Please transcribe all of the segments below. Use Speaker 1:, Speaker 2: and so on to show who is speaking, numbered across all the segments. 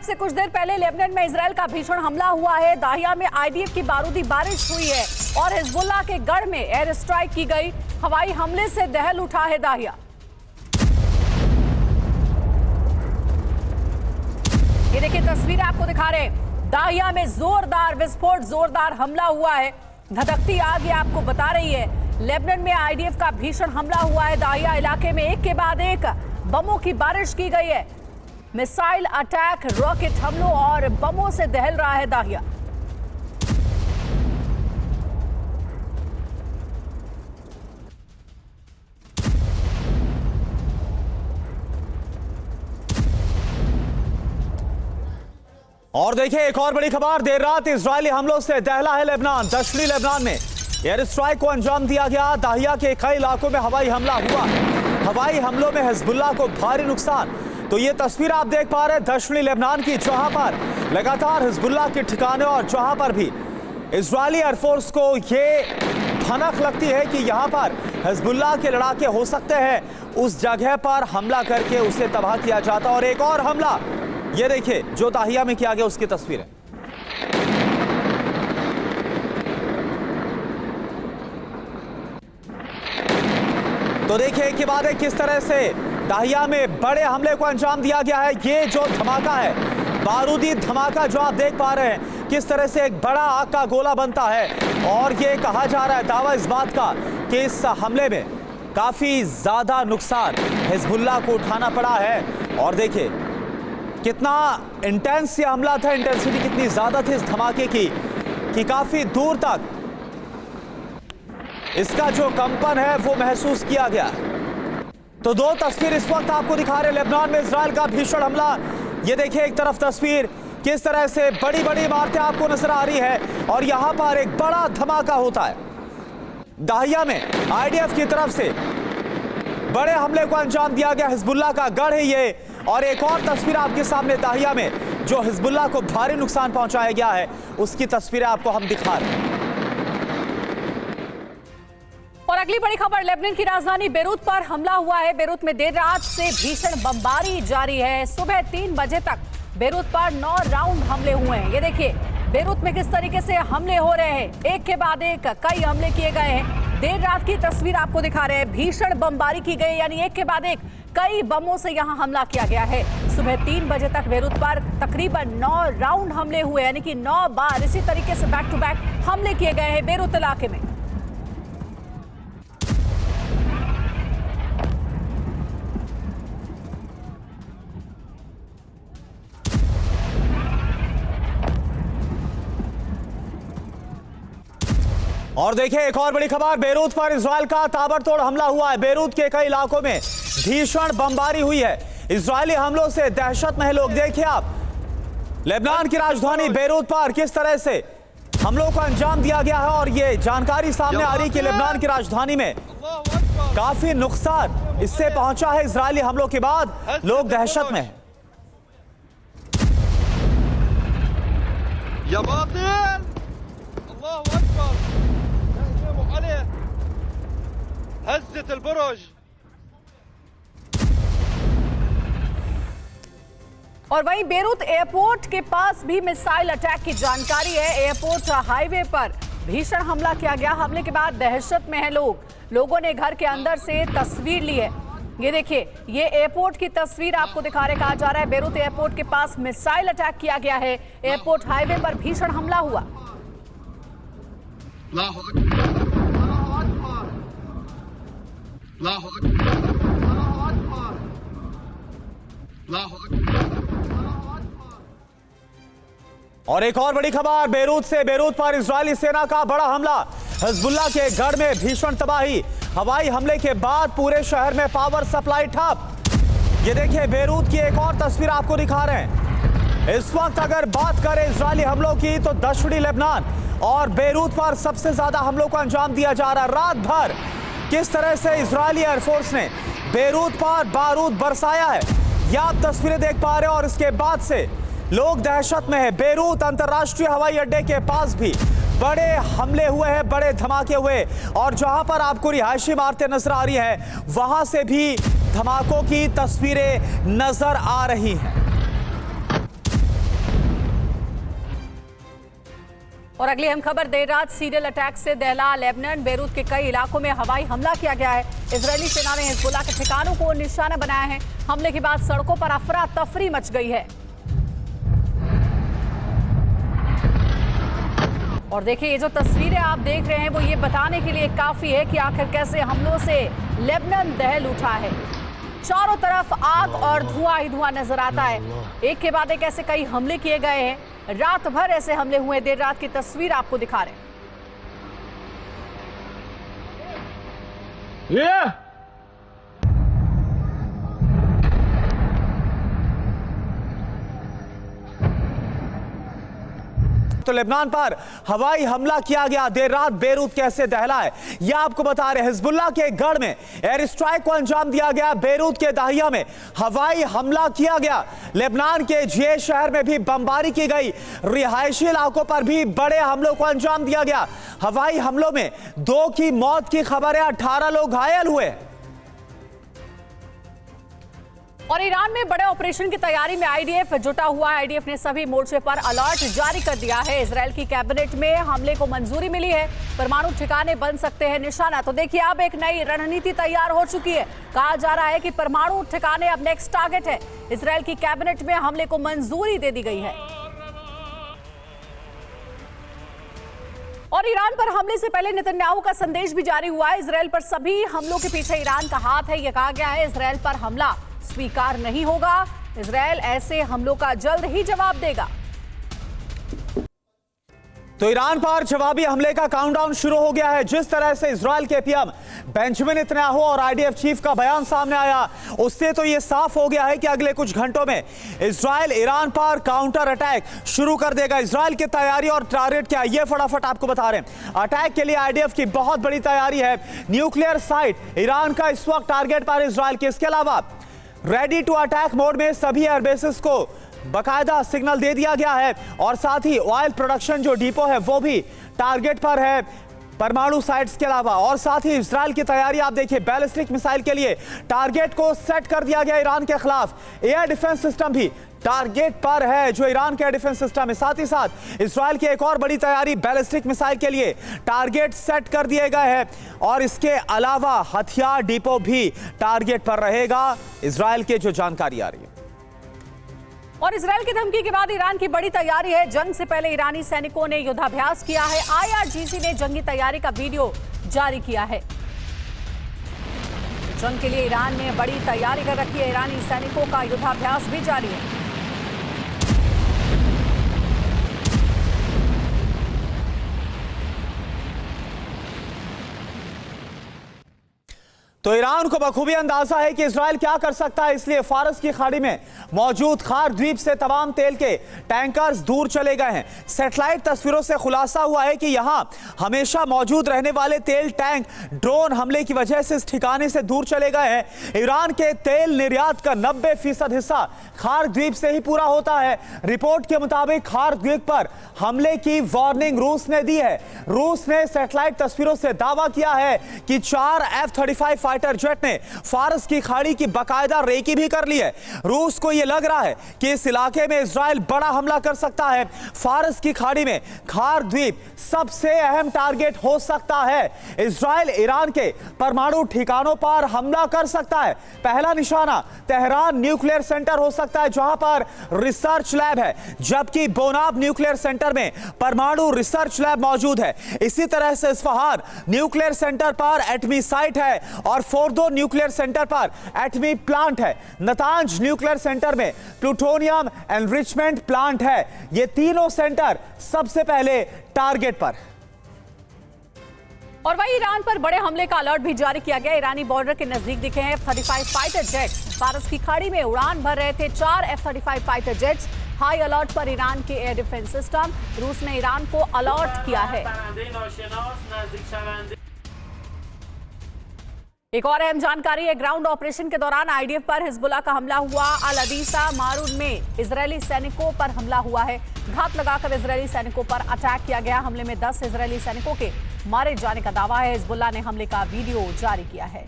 Speaker 1: से कुछ देर पहले लेबनान में इजराइल का भीषण हमला हुआ है। दाहिया में आईडीएफ की बारूदी बारिश हुई है और हिजबुल्लाह के गढ़ में एयर स्ट्राइक की गई। हवाई हमले से दहल उठा है दाहिया। ये देखिए तस्वीरें आपको दिखा रहे हैं। दाहिया में जोरदार विस्फोट, जोरदार हमला हुआ है। धधकती आग ये आपको बता रही है। लेबनान में आईडीएफ का भीषण हमला हुआ है। दाहिया इलाके में एक के बाद एक बमों की बारिश की गई है। मिसाइल अटैक, रॉकेट हमलों और बमों से दहल रहा है दाहिया।
Speaker 2: और देखिए एक और बड़ी खबर, देर रात इजरायली हमलों से दहला है लेबनान। दक्षिणी लेबनान में एयर स्ट्राइक को अंजाम दिया गया। दाहिया के कई इलाकों में हवाई हमला हुआ। हवाई हमलों में हिजबुल्लाह को भारी नुकसान। तो ये तस्वीर आप देख पा रहे हैं दक्षिणी लेबनान की, जहां पर लगातार हिजबुल्लाह के ठिकाने और जहां पर भी इजरायली एयरफोर्स को ये भनक लगती है कि यहां पर हिजबुल्लाह के लड़ाके हो सकते हैं, उस जगह पर हमला करके उसे तबाह किया जाता। और एक और हमला ये देखिए जो दाहिया में किया गया, उसकी तस्वीर है। तो देखिए एक के बाद एक किस तरह से दाहिया में बड़े हमले को अंजाम दिया गया है। ये जो धमाका है, बारूदी धमाका जो आप देख पा रहे हैं, किस तरह से एक बड़ा आग का गोला बनता है। और ये कहा जा रहा है, दावा इस बात का कि इस हमले में काफी ज्यादा नुकसान हिजबुल्लाह को उठाना पड़ा है। और देखिए कितना इंटेंस ये हमला था, इंटेंसिटी कितनी ज्यादा थी इस धमाके की कि काफी दूर तक इसका जो कंपन है वो महसूस किया गया। तो दो तस्वीर इस वक्त आपको दिखा रहे हैं लेबनान में इजराइल का भीषण हमला। ये देखिए एक तरफ तस्वीर किस तरह से बड़ी बड़ी इमारतें आपको नजर आ रही है और यहां पर एक बड़ा धमाका होता है। दाहिया में आईडीएफ की तरफ से बड़े हमले को अंजाम दिया गया। हिजबुल्लाह का गढ़ है ये। और एक और तस्वीर आपके सामने दाहिया में जो हिजबुल्लाह को भारी नुकसान पहुंचाया गया है, उसकी तस्वीरें आपको हम दिखा रहे हैं।
Speaker 1: और अगली बड़ी खबर, लेबनान की राजधानी बेरूत पर हमला हुआ है। बेरूत में देर रात से भीषण बमबारी जारी है। सुबह 3 बजे तक बेरूत पर 9 राउंड हमले हुए हैं। ये देखिए बेरूत में किस तरीके से हमले हो रहे हैं, एक के बाद एक कई हमले किए गए हैं। देर रात की तस्वीर आपको दिखा रहे हैं। भीषण बमबारी की गई, यानी एक के बाद एक कई बमों से यहां हमला किया गया है। सुबह 3 बजे तक बेरूत पर तकरीबन 9 राउंड हमले हुए, यानी कि 9 बार इसी तरीके से बैक टू बैक हमले किए गए हैं बेरूत इलाके में।
Speaker 2: और देखिए एक और बड़ी खबर, बेरूत पर इजराइल का ताबड़तोड़ हमला हुआ है। बेरूत के कई इलाकों में भीषण बमबारी हुई है। इजरायली हमलों से दहशत में लोग। देखिए आप लेबनान की राजधानी बेरूत पर किस तरह से हमलों को अंजाम दिया गया है। और ये जानकारी सामने आ रही कि लेबनान की राजधानी में काफी नुकसान इससे पहुंचा है। इजरायली हमलों के बाद लोग दहशत में हैं।
Speaker 1: और वहीं बेरूत एयरपोर्ट के पास भी मिसाइल अटैक की जानकारी है। एयरपोर्ट हाईवे पर भीषण हमला किया गया। हमले के बाद दहशत में है लोग। लोगों ने घर के अंदर से तस्वीर ली है। ये देखिए ये एयरपोर्ट की तस्वीर आपको दिखा रहे। कहा जा रहा है बेरूत एयरपोर्ट के पास मिसाइल अटैक किया गया है। एयरपोर्ट हाईवे पर भीषण हमला हुआ।
Speaker 2: और एक और बड़ी खबर, बेरूत से बेरूत पर इजरायली सेना का बड़ा हमला। हिजबुल्लाह के गढ़ में भीषण तबाही। हवाई हमले के बाद पूरे शहर में पावर सप्लाई ठप। ये देखिए बेरूत की एक और तस्वीर आपको दिखा रहे हैं। इस वक्त अगर बात करें इजरायली हमलों की तो दक्षिणी लेबनान और बेरूत पर सबसे ज्यादा हमलों को अंजाम दिया जा रहा है। रात भर किस तरह से इजरायली एयरफोर्स ने बेरूत पर बारूद बरसाया है, यह आप तस्वीरें देख पा रहे हैं। और इसके बाद से लोग दहशत में है। बेरूत अंतर्राष्ट्रीय हवाई अड्डे के पास भी बड़े हमले हुए हैं, बड़े धमाके हुए। और जहां पर आपको रिहायशी इमारतें नजर आ रही हैं, वहां से भी धमाकों की तस्वीरें नजर आ रही हैं।
Speaker 1: और अगली अहम खबर, देर रात सीरियल अटैक से दहला लेबनान। बेरूत के कई इलाकों में हवाई हमला किया गया है। इजरायली सेना ने हिजबुल्लाह के ठिकानों को निशाना बनाया है। हमले के बाद सड़कों पर अफरा तफरी मच गई है। और देखिए, ये जो तस्वीरें आप देख रहे हैं वो ये बताने के लिए काफी है कि आखिर कैसे हमलों से लेबनान दहल उठा है। चारों तरफ आग और धुआं ही धुआं नजर आता है। एक के बाद एक ऐसे कई हमले किए गए हैं। रात भर ऐसे हमले हुए। देर रात की तस्वीर आपको दिखा रहे हैं।
Speaker 2: तो लेबनान पर हवाई हमला किया गया। देर रात बेरूत कैसे दहला है यह आपको बता रहे हैं। हिजबुल्लाह के गढ़ में एयर स्ट्राइक को अंजाम दिया गया। बेरूत के दाहिया में हवाई हमला किया गया। लेबनान के जे शहर में भी बमबारी की गई। रिहायशी इलाकों पर भी बड़े हमलों को अंजाम दिया गया। हवाई हमलों में 2 की मौत की खबर है, 18 लोग घायल हुए।
Speaker 1: और ईरान में बड़े ऑपरेशन की तैयारी में आईडीएफ जुटा हुआ है। आईडीएफ ने सभी मोर्चे पर अलर्ट जारी कर दिया है। इजरायल की कैबिनेट में हमले को मंजूरी मिली है। परमाणु ठिकाने बन सकते हैं निशाना। तो देखिए, अब एक नई रणनीति तैयार हो चुकी है। कहा जा रहा है कि परमाणु ठिकाने अब नेक्स्ट टारगेट है। इजरायल की कैबिनेट में हमले को मंजूरी दे दी गई है। और ईरान पर हमले से पहले नेतन्याहू का संदेश भी जारी हुआ है। इजरायल पर सभी हमलों के पीछे ईरान का हाथ है। यह कहा गया है इजरायल पर हमला स्वीकार नहीं होगा। इजरायल ऐसे हमलों का जल्द ही जवाब देगा।
Speaker 2: तो ईरान पर जवाबी हमले का काउंटडाउन शुरू हो गया है। जिस तरह से इजरायल के पीएम बेंजामिन नेतन्याहू और आईडीएफ चीफ का बयान सामने आया, उससे तो यह साफ हो गया है कि अगले कुछ घंटों में इजरायल ईरान पर काउंटर अटैक शुरू कर देगा। इजरायल की तैयारी और टारगेट क्या है, यह फटाफट आपको बता रहे हैं। अटैक के लिए आईडीएफ की बहुत बड़ी तैयारी है। न्यूक्लियर साइट ईरान का इस वक्त टारगेट पर इजरायल के। इसके अलावा रेडी टू अटैक मोड में सभी एयरबेसेस को बकायदा सिग्नल दे दिया गया है। और साथ ही ऑयल प्रोडक्शन जो डिपो है वो भी टारगेट पर है, परमाणु साइट्स के अलावा। और साथ ही इजरायल की तैयारी आप देखिए, बैलिस्टिक मिसाइल के लिए टारगेट को सेट कर दिया गया ईरान के खिलाफ। एयर डिफेंस सिस्टम भी टारगेट पर है जो ईरान का डिफेंस सिस्टम है। साथ ही साथ इजरायल की एक और बड़ी तैयारी, बैलिस्टिक मिसाइल के लिए टारगेट सेट कर दिए गए हैं। और इसके अलावा हथियार डिपो भी टारगेट पर रहेगा, इजरायल के जो जानकारी आ रही है।
Speaker 1: और इजरायल की धमकी के बाद ईरान की बड़ी तैयारी है। जंग से पहले ईरानी सैनिकों ने युद्धाभ्यास किया है। IRGC ने जंगी तैयारी का वीडियो जारी किया है। जंग के लिए ईरान ने बड़ी तैयारी कर रखी है। ईरानी सैनिकों का युद्धाभ्यास भी जारी है।
Speaker 2: तो ईरान को बखूबी अंदाजा है कि इजरायल क्या कर सकता है, इसलिए फारस की खाड़ी में मौजूद खार द्वीप से तमाम तेल के टैंकर्स दूर चले गए हैं। सैटेलाइट तस्वीरों से खुलासा हुआ है कि यहां हमेशा मौजूद रहने वाले तेल टैंक ड्रोन हमले की वजह से इस ठिकाने से दूर चले गए हैं। ईरान के तेल निर्यात का 90% हिस्सा खार द्वीप से ही पूरा होता है। रिपोर्ट के मुताबिक खार द्वीप पर हमले की वार्निंग रूस ने दी है। रूस ने सैटेलाइट तस्वीरों से दावा किया है कि 4 F-35 फाइटर जेट ने फारस की खाड़ी की बाकायदा रेकी भी कर ली है। रूस को यह लग रहा है कि इस इलाके में इजरायल बड़ा हमला कर सकता है। फारस की खाड़ी में खार द्वीप सबसे अहम टारगेट हो सकता है। इजरायल ईरान के परमाणु ठिकानों पर हमला कर सकता है। पहला निशाना तेहरान न्यूक्लियर सेंटर हो सकता है, जहां पर रिसर्च लैब है, जबकि बोनाब न्यूक्लियर सेंटर में परमाणु रिसर्च लैब मौजूद है। इसी तरह से इस्फहान न्यूक्लियर सेंटर पर एटमी साइट है और फोर्दो न्यूक्लियर सेंटर पर एटमी प्लांट है। नतांज न्यूक्लियर सेंटर में प्लूटोनियम एनरिचमेंट प्लांट है। ये तीनों सेंटर सबसे पहले टारगेट पर।
Speaker 1: और वहीं ईरान पर बड़े हमले का अलर्ट भी जारी किया गया। ईरानी बॉर्डर के नजदीक दिखे हैं F-35 फाइटर जेट्स। फारस की खाड़ी में उड़ान भर रहे थे 4 F-35 fighter jets. High alert पर ईरान के एयर डिफेंस सिस्टम। रूस ने ईरान को अलर्ट किया है। एक और अहम जानकारी है, ग्राउंड ऑपरेशन के दौरान आईडीएफ पर हिजबुल्लाह का हमला हुआ। अल अदीसा मारून में इजरायली सैनिकों पर हमला हुआ है। घात लगाकर इजरायली सैनिकों पर अटैक किया गया। हमले में 10 इजरायली सैनिकों के मारे जाने का दावा है। हिजबुल्लाह ने हमले का वीडियो जारी किया है।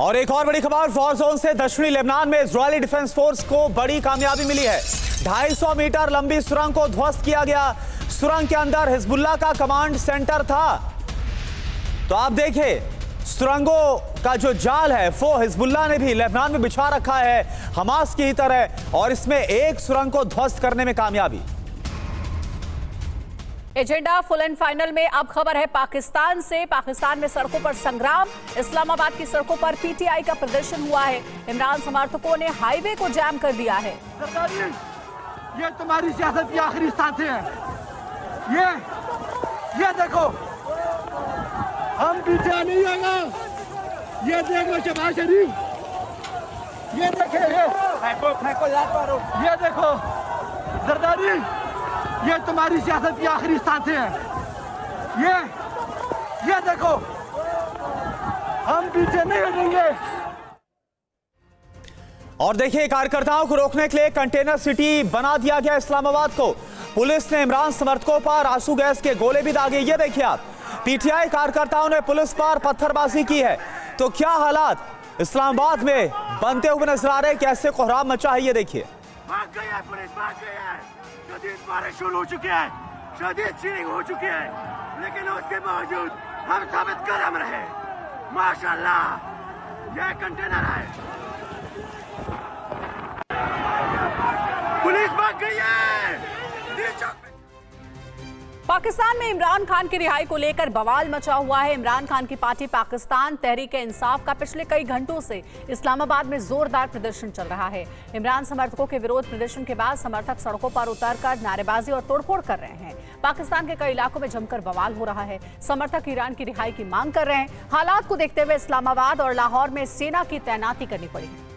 Speaker 2: और एक और बड़ी खबर, वॉर जोन से दक्षिणी लेबनान में इजरायली डिफेंस फोर्स को बड़ी कामयाबी मिली है। 250 मीटर लंबी सुरंग को ध्वस्त किया गया। सुरंग के अंदर हिजबुल्लाह का कमांड सेंटर था। तो आप देखिए, सुरंगों का जो जाल है वो हिजबुल्लाह ने भी लेबनान में बिछा रखा है, हमास की ही तरह, और इसमें एक सुरंग को ध्वस्त करने में कामयाबी।
Speaker 1: एजेंडा फुल एंड फाइनल में अब खबर है पाकिस्तान से। पाकिस्तान में सड़कों पर संग्राम। इस्लामाबाद की सड़कों पर पीटीआई का प्रदर्शन हुआ है। इमरान समर्थकों ने हाईवे को जाम कर दिया है।
Speaker 3: ये तुम्हारी सियासत की आखिरी सांसें हैं। ये देखो, हम पीछे नहीं आएगा। ये देख लो शहबाज शरीफ, ये देखे, फेंको याद मारो। ये देखो जरदारी, ये तुम्हारी सियासत की आखिरी सांसें हैं। ये देखो, हम पीछे नहीं हटेंगे।
Speaker 2: और देखिए, कार्यकर्ताओं को रोकने के लिए कंटेनर सिटी बना दिया गया इस्लामाबाद को। पुलिस ने इमरान समर्थकों पर आंसू गैस के गोले भी दागे। ये देखिए आप, पीटीआई कार्यकर्ताओं ने पुलिस पर पत्थरबाजी की है। तो क्या हालात इस्लामाबाद में बनते हुए नजर आ रहे, कैसे कोहराम मचा है, ये देखिए।
Speaker 3: भाग गई है पुलिस, भाग गई है। शदीद बारिश शुरू हो चुकी है, शदीद चीरिंग हो चुकी है, लेकिन उसके बावजूद हम साबित करम रहे। माशाल्लाह, यह कंटेनर है। पुलिस भाग गई है।
Speaker 1: पाकिस्तान में इमरान खान की रिहाई को लेकर बवाल मचा हुआ है। इमरान खान की पार्टी पाकिस्तान तहरीक-ए-इंसाफ का पिछले कई घंटों से इस्लामाबाद में जोरदार प्रदर्शन चल रहा है। इमरान समर्थकों के विरोध प्रदर्शन के बाद समर्थक सड़कों पर उतरकर नारेबाजी और तोड़फोड़ कर रहे हैं। पाकिस्तान के कई इलाकों में जमकर बवाल हो रहा है। समर्थक ईरान की रिहाई की मांग कर रहे हैं। हालात को देखते हुए इस्लामाबाद और लाहौर में सेना की तैनाती करनी पड़ी है।